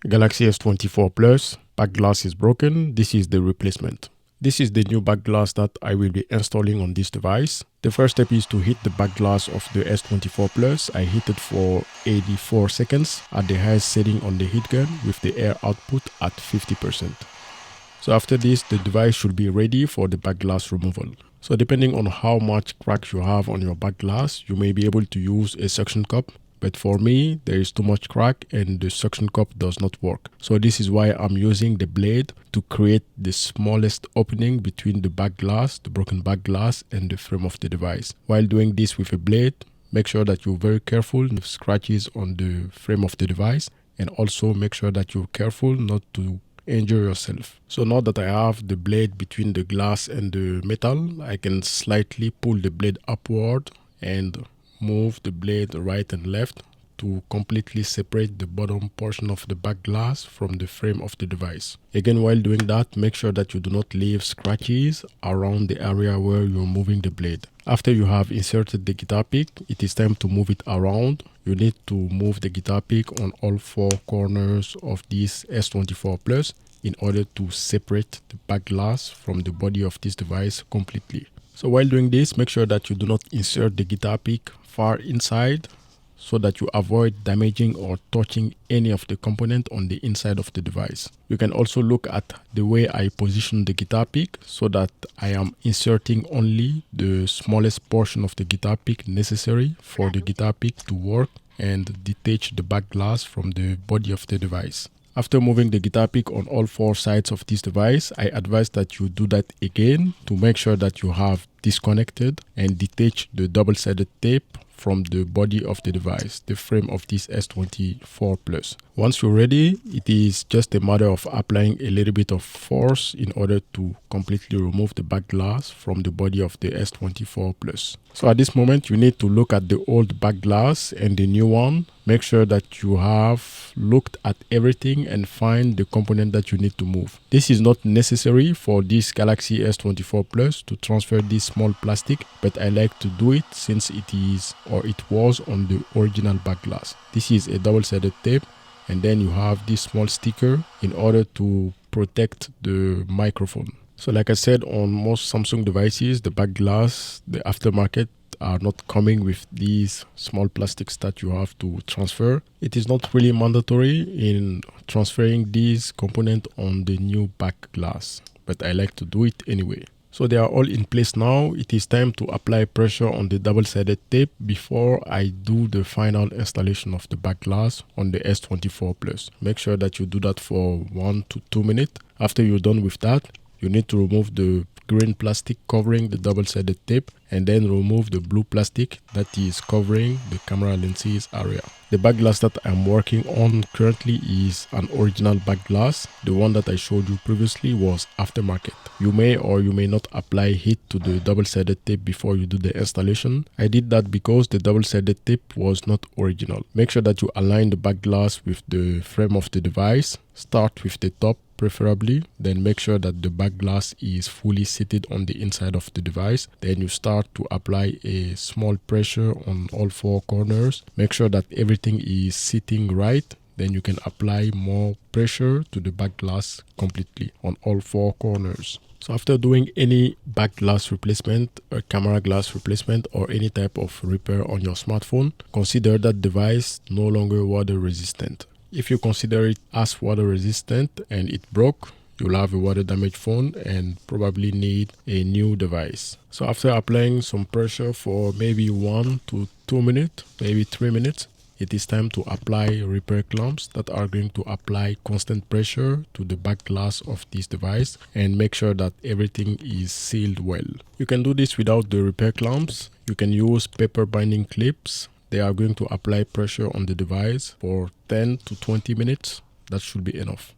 Galaxy S24 Plus back glass is broken. This is the replacement. This is the new back glass that I will be installing on this device. The first step is to hit the back glass of the S24 Plus. I hit it for 84 seconds at the highest setting on the heat gun with the air output at 50%. So after this, the device should be ready for the back glass removal. So depending on how much crack you have on your back glass, you may be able to use a suction cup. But for me, there is too much crack and the suction cup does not work. So this is why I'm using the blade to create the smallest opening between the back glass, the broken back glass, and the frame of the device. While doing this with a blade, make sure that you're very careful with scratches on the frame of the device, and also make sure that you're careful not to injure yourself. So now that I have the blade between the glass and the metal, I can slightly pull the blade upward and move the blade right and left to completely separate the bottom portion of the back glass from the frame of the device. Again, while doing that, make sure that you do not leave scratches around the area where you're moving the blade. After you have inserted the guitar pick, it is time to move it around. You need to move the guitar pick on all four corners of this S24 Plus in order to separate the back glass from the body of this device completely. So while doing this, make sure that you do not insert the guitar pick far inside so that you avoid damaging or touching any of the component on the inside of the device. You can also look at the way I position the guitar pick so that I am inserting only the smallest portion of the guitar pick necessary for the guitar pick to work and detach the back glass from the body of the device. After moving the guitar pick on all four sides of this device, I advise that you do that again to make sure that you have disconnected and detached the double-sided tape from the body of the device, the frame of this S24 Plus. Once you're ready, it is just a matter of applying a little bit of force in order to completely remove the back glass from the body of the S24 Plus. So at this moment, you need to look at the old back glass and the new one. Make sure that you have looked at everything and find the component that you need to move. This is not necessary for this Galaxy S24 Plus to transfer this small plastic, but I like to do it since it was on the original back glass. This is a double-sided tape, and then you have this small sticker in order to protect the microphone. So like I said, on most Samsung devices, the back glass, the aftermarket, are not coming with these small plastics that you have to transfer. It is not really mandatory in transferring these components on the new back glass, but I like to do it anyway. So they are all in place now. It is time to apply pressure on the double-sided tape before I do the final installation of the back glass on the S24 Plus. Make sure that you do that for 1 to 2 minutes. After you're done with that, you need to remove the green plastic covering the double-sided tape and then remove the blue plastic that is covering the camera lenses area. The back glass that I'm working on currently is an original back glass. The one that I showed you previously was aftermarket. You may or you may not apply heat to the double-sided tape before you do the installation. I did that because the double-sided tape was not original. Make sure that you align the back glass with the frame of the device. Start with the top preferably, then make sure that the back glass is fully seated on the inside of the device. Then you start to apply a small pressure on all four corners. Make sure that everything is sitting right. Then you can apply more pressure to the back glass completely on all four corners. So after doing any back glass replacement, a camera glass replacement, or any type of repair on your smartphone, consider that device no longer water resistant. If you consider it as water resistant and it broke, you'll have a water damaged phone and probably need a new device. So after applying some pressure for maybe 1 to 2 minutes, maybe 3 minutes, it is time to apply repair clamps that are going to apply constant pressure to the back glass of this device and make sure that everything is sealed well. You can do this without the repair clamps. You can use paper binding clips. They are going to apply pressure on the device for 10 to 20 minutes. That should be enough.